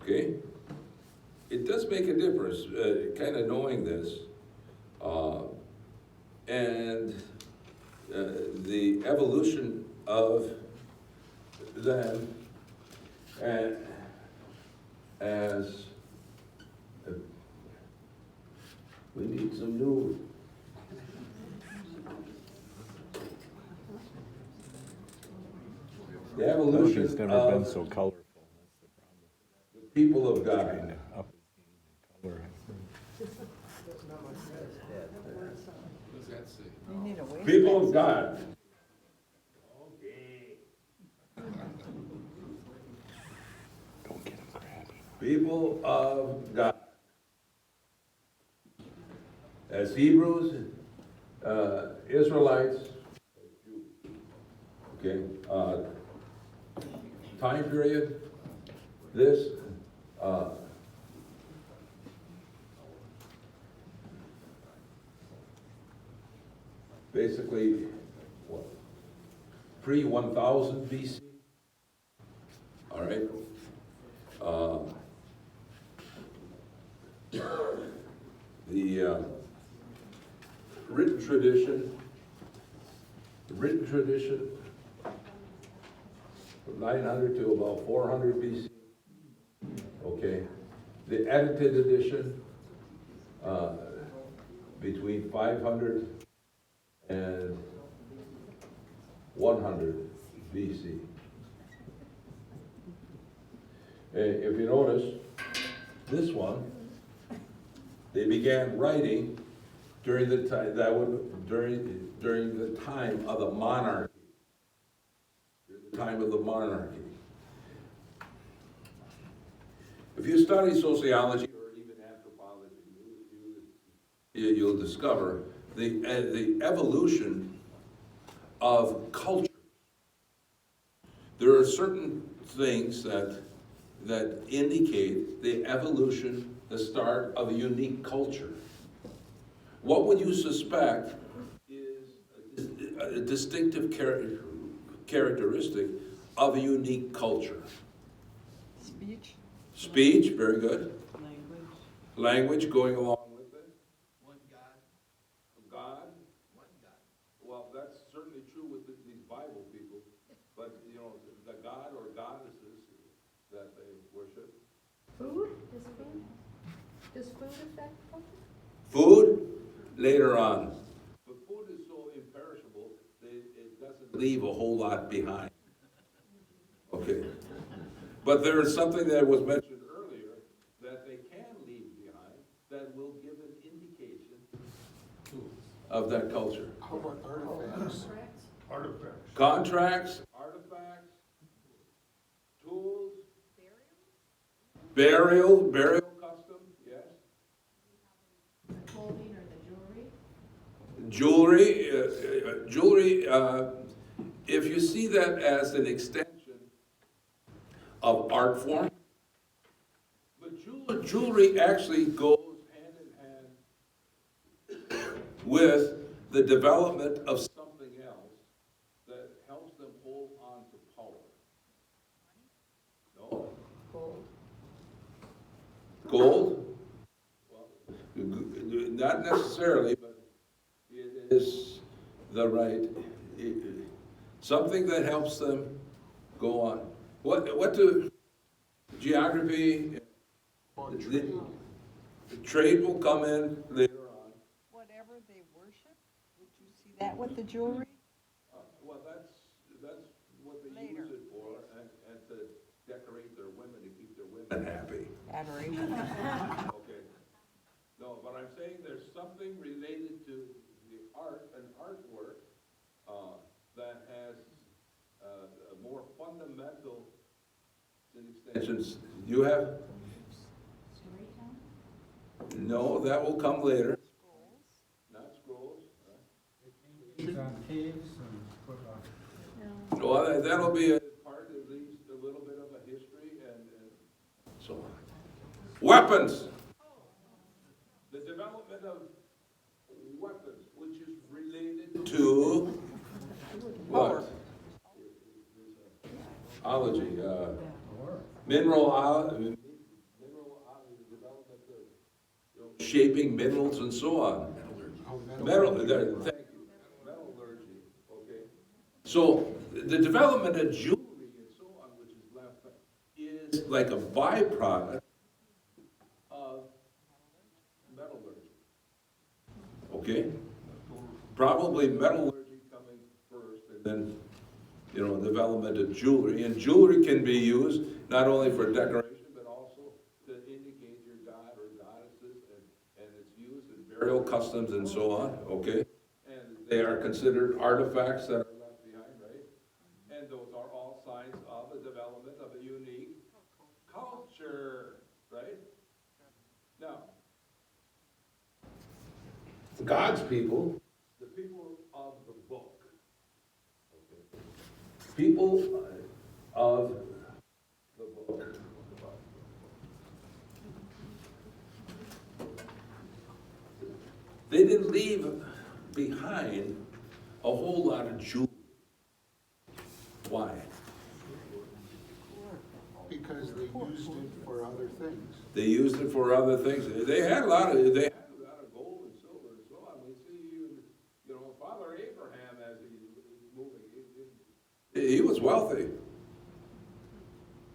Okay? It does make a difference, kind of knowing this. Uh, and the evolution of them and as we need some new. The evolution He's never of been so colorful. the people of Trying God. to up his game in color. You need a waist. People of God. Don't get him crabby. People of God. As Hebrews, Israelites, okay, time period, this, basically, what, pre-1000 BC, all right? The written tradition from 900 to about 400 BC, okay? The edited edition, between 500 and 100 BC. If you notice, this one, they began writing during the time during the time of the monarchy. During the time of the monarchy. If you study sociology or even anthropology, you'll discover the evolution of culture. There are certain things that indicate the evolution, the start of a unique culture. What would you suspect is a distinctive characteristic of a unique culture? Speech. Speech, very good. Language. Language going along with it. One God. God. One God. Well, that's certainly true with these Bible people, but you know, the God or goddesses that they worship. Food? Does food affect culture? Food, later on. But food is so imperishable, it doesn't leave a whole lot behind. Okay. But there is something that was mentioned earlier that they can leave behind that will give an indication of that culture. How about artifacts? Artifacts. Contracts, artifacts, tools, burial custom, yes. The clothing or the jewelry? Jewelry, if you see that as an extension of art form, but jewelry actually goes hand in hand with the development of something else that helps them hold on to power. No? Gold? Well, not necessarily, but it is the right, something that helps them go on. What do geography, the trade will come in later on. Whatever they worship, would you see that with the jewelry? Well, that's what they Later. use it for, and to decorate their women, to keep their women happy. Adoration. Okay. No, but I'm saying there's something related to the art and artwork that has a more fundamental extensions. You have? No, that will come later. Not scrolls. On caves and put on. Well, that'll be a part that leads a little bit of a history and so on. Weapons. The development of weapons, which is related to what? Ology, mineralogy, shaping minerals and so on. Thank you, metallurgy, okay. So the development of jewelry and so on, which is left, is like a byproduct of metallurgy. Okay? Probably metallurgy coming first, and then, development of jewelry. And jewelry can be used not only for decoration, but also to indicate your god or goddesses, and it's used in burial customs and so on, okay? And they are considered artifacts that are left behind, right? And those are all signs of the development of a unique culture, right? Now, God's people, the people of the book, okay? People of the book. They didn't leave behind a whole lot of jewelry. Why? Because they used it for other things. They used it for other things. They had a lot of gold and silver and so on. We see even, Father Abraham as he's moving, he was wealthy.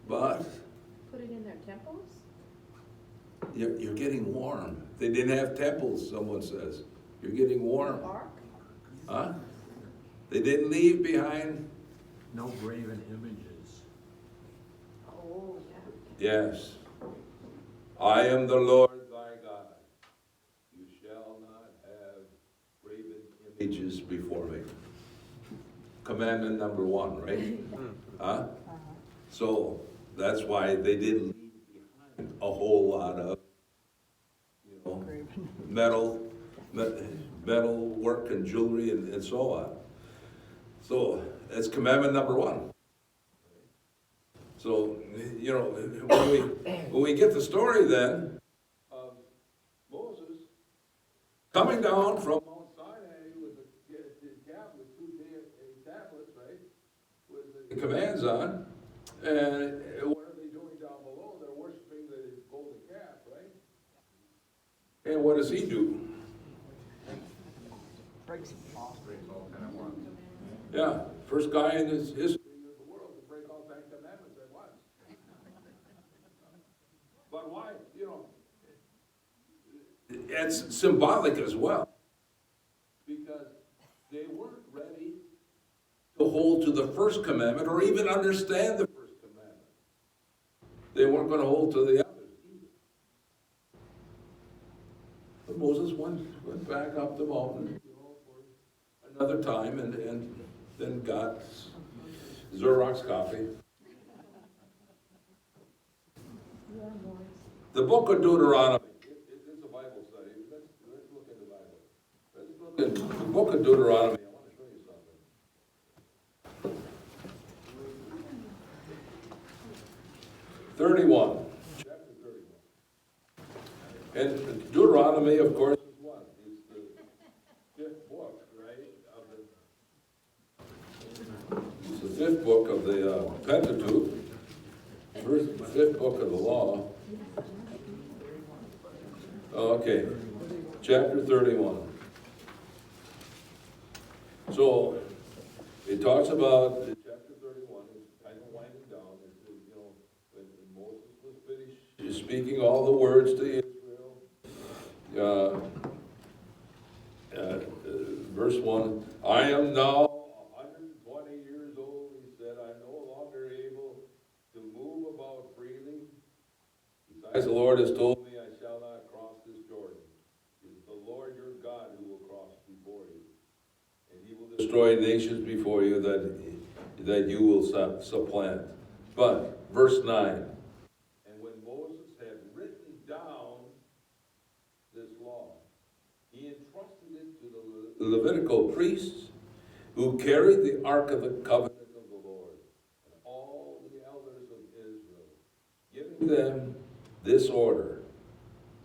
But Put it in their temples? you're getting warm. They didn't have temples, someone says. You're getting warm. Ark? Huh? They didn't leave behind. No graven images. Oh, yeah. Yes. I am the Lord thy God. You shall not have graven images before me. Commandment number 1, right? Huh? So that's why they didn't leave behind a whole lot of, metal work and jewelry and so on. So that's commandment number 1. So, when we get the story then of Moses coming down from Mount Sinai with the tablets, 2 tablets, right, with the commands on, and what are they doing down below? They're worshiping the golden calf, right? And what does he do? Breaks them off. Yeah, first guy in his history of the world to break all 10 commandments at once. But why? It's symbolic as well. Because they weren't ready to hold to the first commandment or even understand the first commandment. They weren't going to hold to the others either. But Moses went back up the mountain, for another time, and then got Xerox copy. The book of Deuteronomy. It's a Bible study. Let's look at the Bible. Let's look at the book of Deuteronomy. I want to show you something. 31. Chapter 31. And Deuteronomy, of course, is what? It's the 5th book, right? It's the 5th book of the Pentateuch. First, 5th book of the law. Okay, chapter 31. So, it talks about, chapter 31, it's kind of winding down. When Moses was finished speaking all the words to Israel, verse 1, I am now 120 years old, he said, I'm no longer able to move about freely. Besides, the Lord has told me I shall not cross this Jordan. It is the Lord your God who will cross before you. And he will destroy nations before you that you will supplant. But, verse 9, and when Moses had written down this law, he entrusted it to the Levitical priests who carried the Ark of the Covenant of the Lord, and all the elders of Israel, giving them this order: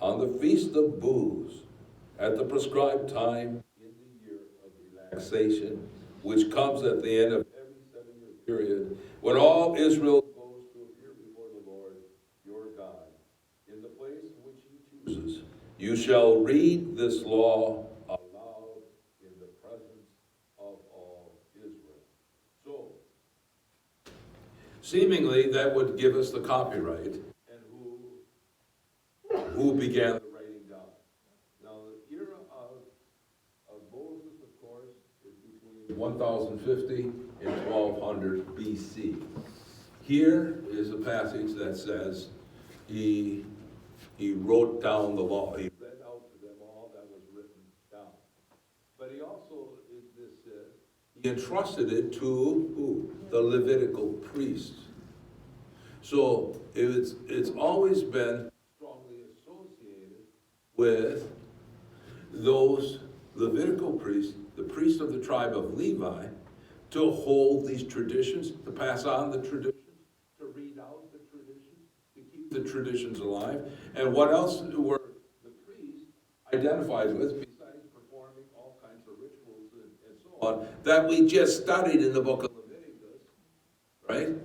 on the Feast of Booths, at the prescribed time in the year of relaxation, which comes at the end of every 7-year period, when all Israel goes to appear before the Lord your God, in the place which he chooses, You shall read this law aloud in the presence of all Israel. So, seemingly that would give us the copyright and who began the writing down. Now, the era of Moses, of course, is between 1050 and 1200 BC. Here is a passage that says he wrote down the law. He read out to them all that was written down. But he also, this says, he entrusted it to who? The Levitical priests. So it's always been strongly associated with those Levitical priests, the priests of the tribe of Levi, to hold these traditions, to pass on the traditions, to read out the traditions, to keep the traditions alive. And what else were the priests identified with besides performing all kinds of rituals and so on that we just studied in the book of Leviticus, right?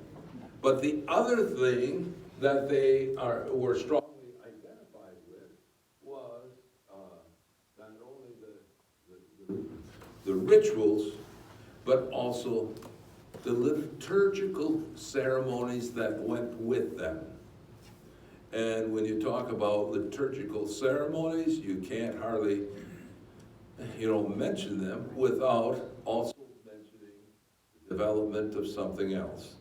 But the other thing that they were strongly identified with was not only the rituals, but also the liturgical ceremonies that went with them. And when you talk about liturgical ceremonies, you can't hardly, mention them without also mentioning the development of something else.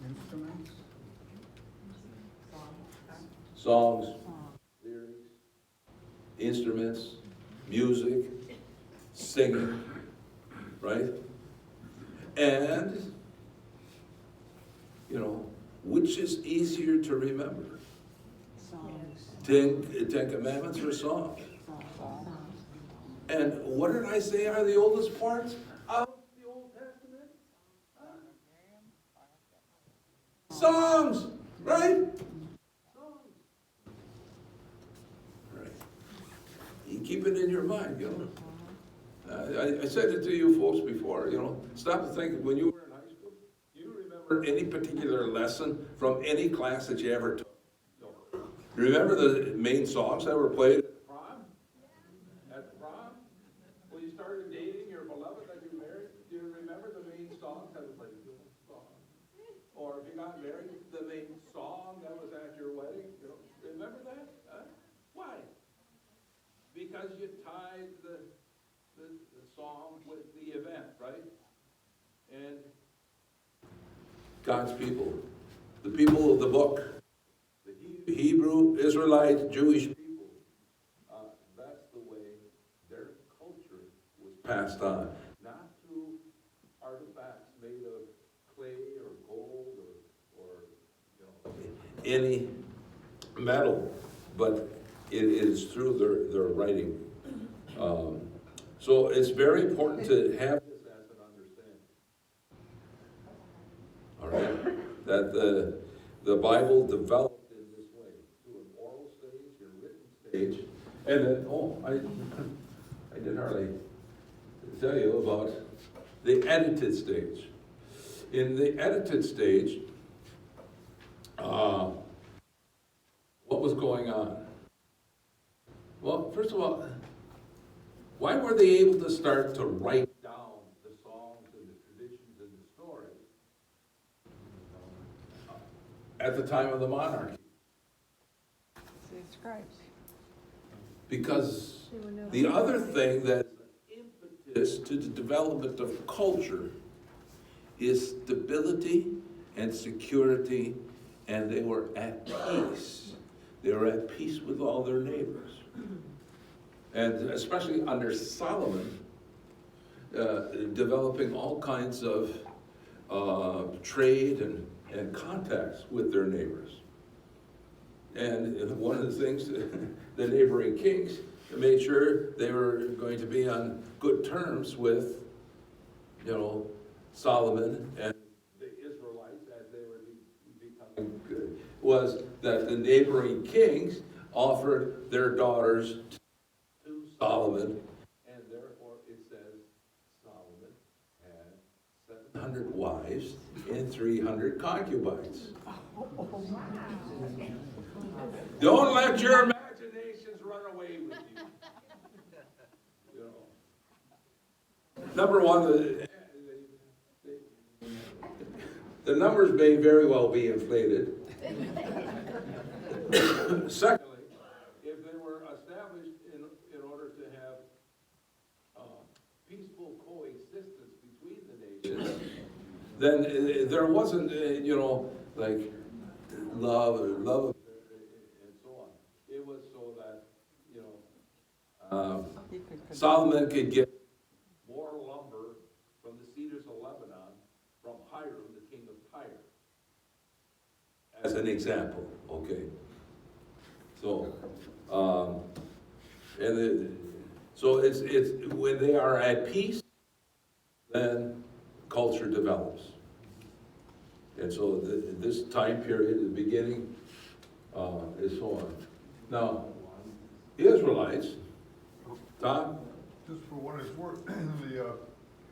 Instruments? Songs, lyrics, instruments, music, singing, right? And, which is easier to remember? Ten Commandments or songs? And what did I say are the oldest parts of the Old Testament? Songs, right? Songs. Right. You keep it in your mind, I said it to you folks before, stop to think, when you were in high school, do you remember any particular lesson from any class that you ever took? No. You remember the main songs that were played at the prom? At the prom? When you started dating your beloved that you married, do you remember the main songs that was like, or if you got married, the main song that was at your wedding? Remember that? Why? Because you tied the song with the event, right? And God's people, the people of the book, the Hebrew, Israelite, Jewish people, that's the way their culture was passed on. Not through artifacts made of clay or gold or any metal, but it is through their writing. So it's very important to have this as an understanding. All right? That the Bible developed in this way, through an oral stage, a written stage, and then, I didn't hardly tell you about the edited stage. In the edited stage, what was going on? Well, first of all, why were they able to start to write down the songs and the traditions and the stories at the time of the monarchy? See, scribes. Because the other thing that is impetus to the development of culture is stability and security, and they were at peace. They were at peace with all their neighbors. And especially under Solomon, developing all kinds of trade and contacts with their neighbors. And one of the things, the neighboring kings made sure they were going to be on good terms with, Solomon and the Israelites as they were becoming good, was that the neighboring kings offered their daughters to Solomon, and therefore it says Solomon had 700 wives and 300 concubines. Don't let your imaginations run away with you. You know. Number one, the numbers may very well be inflated. Secondly, if they were established in order to have peaceful coexistence between the nations, then there wasn't, like love and so on. It was so that, Solomon could get more lumber from the cedars of Lebanon from Hiram, the king of Tyre. As an example, okay? So, so it's when they are at peace, then culture develops. And so this time period, the beginning, is so on. Now, the Israelites, Tom? Just for what it's worth, in the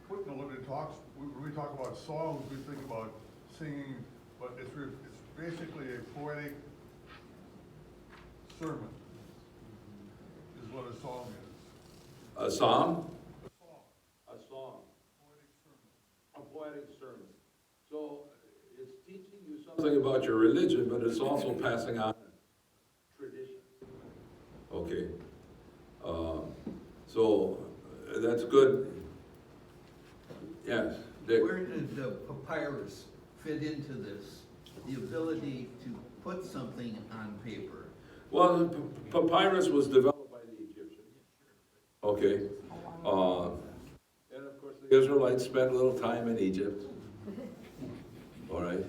footnote, it talks, when we talk about songs, we think about singing, but it's basically a poetic sermon, is what a song is. A psalm? A song, A song. poetic sermon. A poetic sermon. So it's teaching you something about your religion, but it's also passing on tradition. Okay. So that's good. Yes, Dick. Where did the papyrus fit into this? The ability to put something on paper? Well, papyrus was developed by the Egyptians. Okay. And of course, the Israelites spent a little time in Egypt. All right.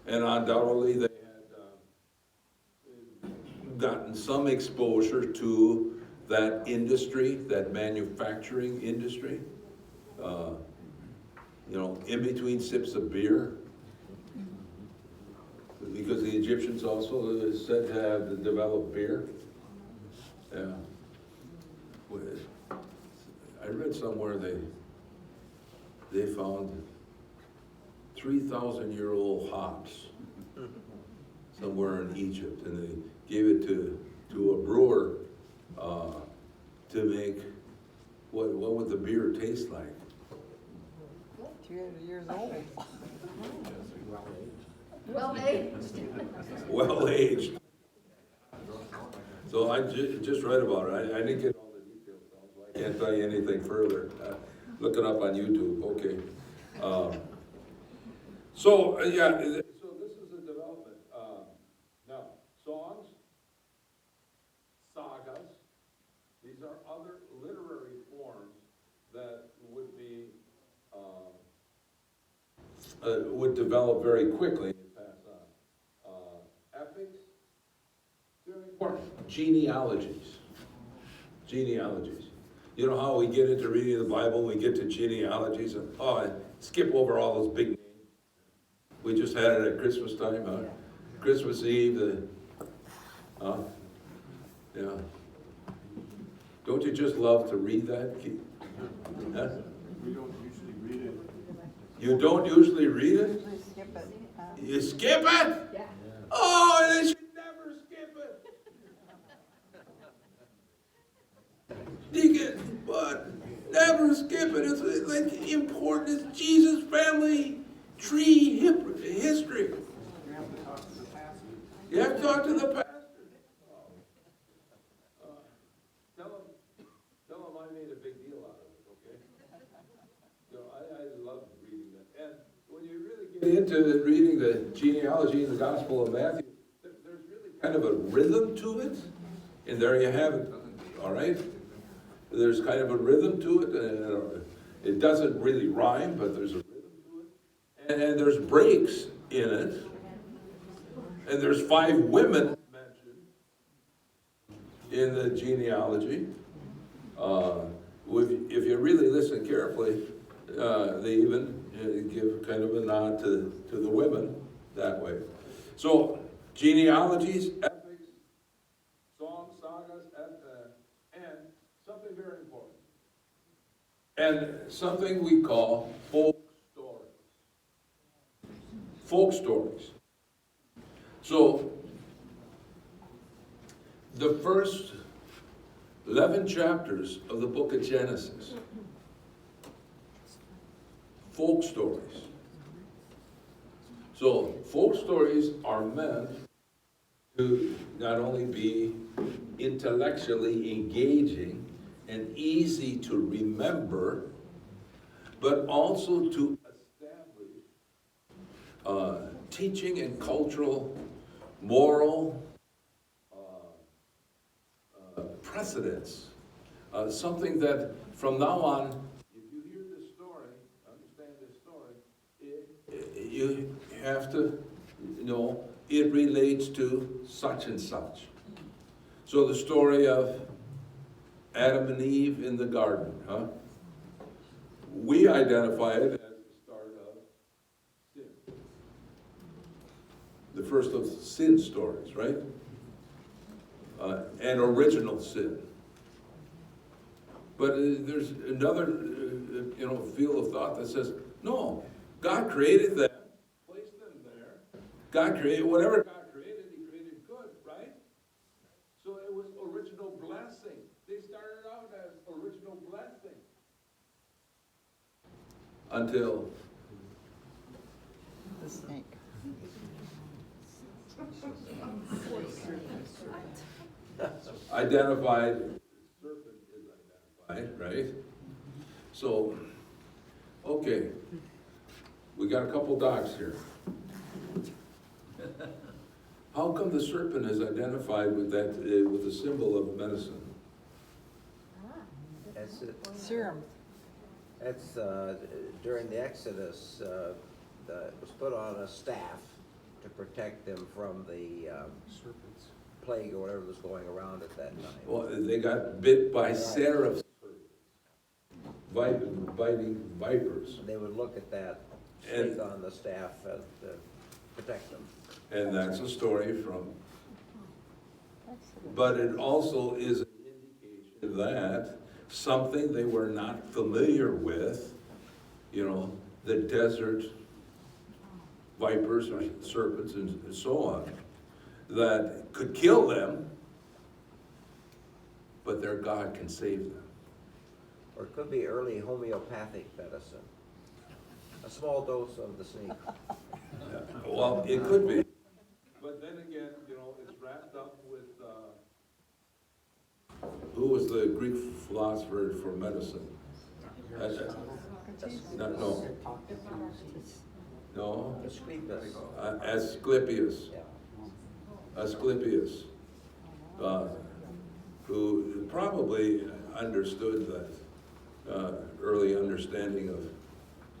And undoubtedly, they had gotten some exposure to that industry, that manufacturing industry. In between sips of beer. Because the Egyptians also is said to have developed beer. Yeah. I read somewhere they found 3,000-year-old hops somewhere in Egypt, and they gave it to a brewer to make what would the beer taste like? 300 years old. Well aged. Well aged. So I just read about it. I didn't get all the details, so I can't tell you anything further. Look it up on YouTube. Okay. So this is a development. Now, songs, sagas. These are other literary forms that would develop very quickly and pass on. Epics, very important. Genealogies. You know how we get into reading the Bible, we get to genealogies, and skip over all those big names. We just had it at Christmas time, huh? Christmas Eve, yeah. Don't you just love to read that? Huh? We don't usually read it. You don't usually read it? Usually skip it. You skip it? Yeah. Oh, they should never skip it. Deacon, but never skip it. It's like important. It's Jesus' family tree history. You have to talk to the pastor. You have to talk to the pastor. Tell him I made a big deal out of it, okay? So I love reading that. And when you really get into reading the genealogy in the Gospel of Matthew, there's really kind of a rhythm to it. And there you have it, all right? There's kind of a rhythm to it. It doesn't really rhyme, but there's a rhythm to it. And there's breaks in it. And there's 5 women mentioned in the genealogy. If you really listen carefully, they even give kind of a nod to the women that way. So, genealogies, epics, songs, sagas, and something very important. And something we call folk stories. folk stories. So, the first 11 chapters of the book of Genesis, folk stories. So, folk stories are meant to not only be intellectually engaging and easy to remember, but also to establish teaching and cultural, moral precedents. Something that from now on, if you hear this story, understand this story, you have to know it relates to such and such. So the story of Adam and Eve in the garden, huh? We identify it as the start of sin. The first of sin stories, right? And original sin. But there's another, field of thought that says, no, God created them, placed them there. God created, whatever God created, He created good, right? So it was original blessing. They started out as original blessing. Until The snake. identified, serpent is identified, right? So, okay, we got a couple dogs here. How come the serpent is identified with that, with the symbol of medicine? That's, Serum. that's, during the Exodus, it was put on a staff to protect them from the Serpents. plague or whatever was going around at that time. Well, they got bit by seraph biting vipers, They would look at that And- stick on the staff to protect them. and that's a story from. But it also is an indication that something they were not familiar with, the desert vipers or serpents and so on, that could kill them, but their God can save them. Or it could be early homeopathic medicine. A small dose of the snake. Well, it could be. But then again, it's wrapped up with, who was the Greek philosopher for medicine? No. Asclepius. Yeah. Asclepius, who probably understood that early understanding of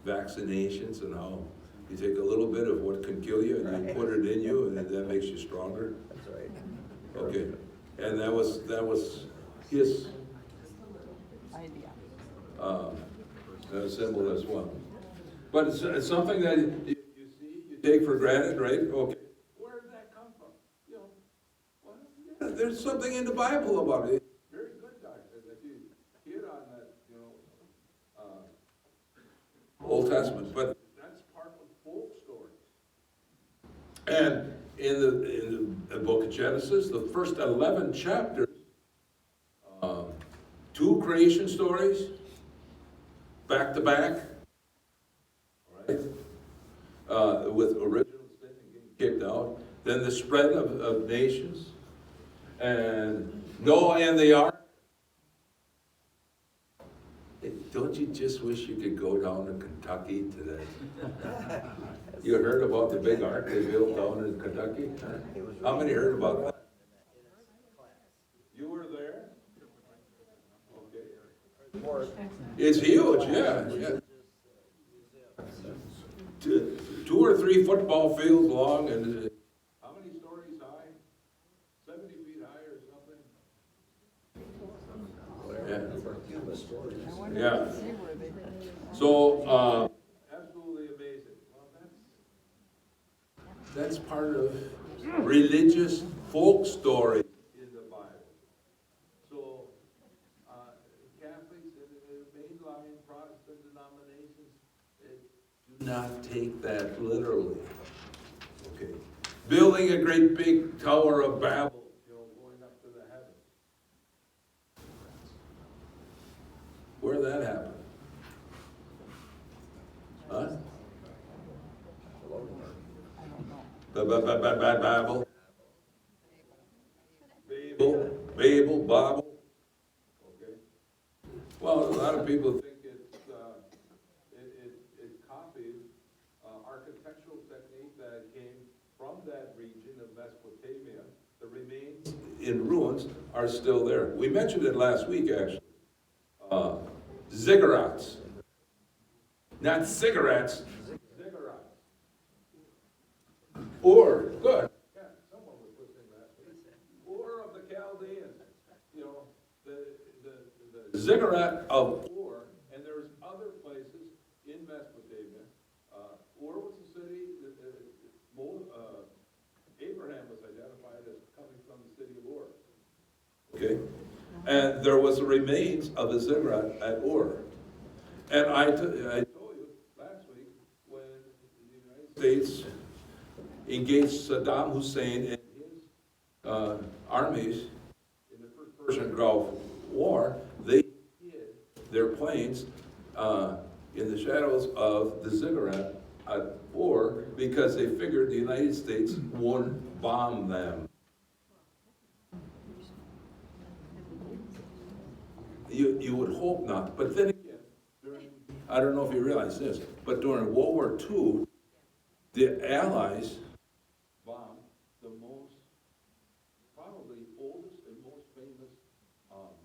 vaccinations and how you take a little bit of what can kill you and you put it in you and that makes you stronger. That's right. Okay, and that was his Idea. symbol as well. But it's something that you see, you take for granted, right? Okay, where did that come from? Well, yeah, there's something in the Bible about it. Very good, doctor, that you hit on that, Old Testament, but that's part of folk stories. And in the book of Genesis, the first 11 chapters, 2 creation stories, back to back, right? With original sin and getting kicked out. Then the spread of nations, and Noah and the ark. Hey, don't you just wish you could go down to Kentucky today? You heard about the big ark they built down in Kentucky? How many heard about that? You were there? Okay. It's huge, yeah. Two or 3 football fields long, and how many stories high? 70 feet high or something? Yeah. I wonder Yeah. if see where they. So, absolutely amazing. Well, that's part of religious folk story in the Bible. So, Catholics and mainline Protestant denominations do not take that literally. Okay. Building a great big Tower of Babel, going up to the heavens. Where'd that happen? Huh? Babel? Babel, Babel? Okay. Well, a lot of people think it copied architectural technique that came from that region of Mesopotamia. The remains in ruins are still there. We mentioned it last week, actually. Ziggurats. Not cigarettes, ziggurats. Or, good. Yeah, someone was listening last week. Or of the Chaldeans. The ziggurat of Ur, and there's other places in Mesopotamia. Ur was a city that Abraham was identified as coming from the city of Ur. Okay? And there was the remains of a ziggurat at Ur. And I told you last week, when the United States engaged Saddam Hussein and his armies in the First Persian Gulf War, they hid their planes in the shadows of the ziggurat at Ur because they figured the United States wouldn't bomb them. You would hope not, but then again, I don't know if you realize this, but during World War II, the Allies bombed the probably oldest and most famous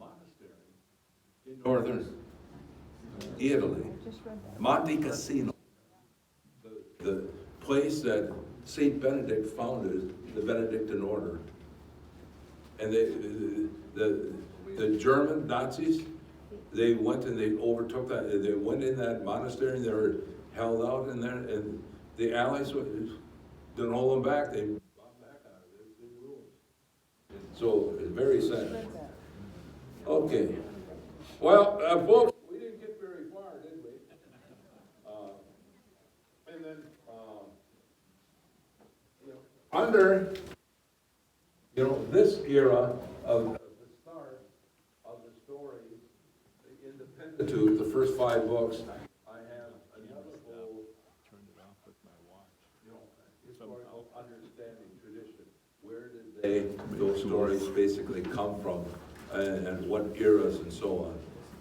monastery in northern Italy, Monte Cassino, the place that Saint Benedict founded the Benedictine order. And the German Nazis, they went and they overtook that, they went in that monastery and they were held out in there, and the Allies didn't hold them back, they bombed back out of it, they ruled. So, it's very sad. Okay. Well, folks, we didn't get very far, did we? And then, under, this era of the start of the story in the Pentateuch, the first 5 books, I have another whole, historical understanding tradition. Where did those stories basically come from, and what eras and so on.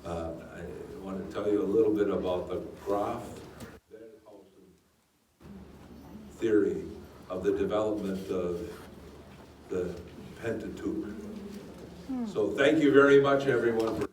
I want to tell you a little bit about the Graf-Wellhausen theory of the development of the Pentateuch. So thank you very much, everyone, for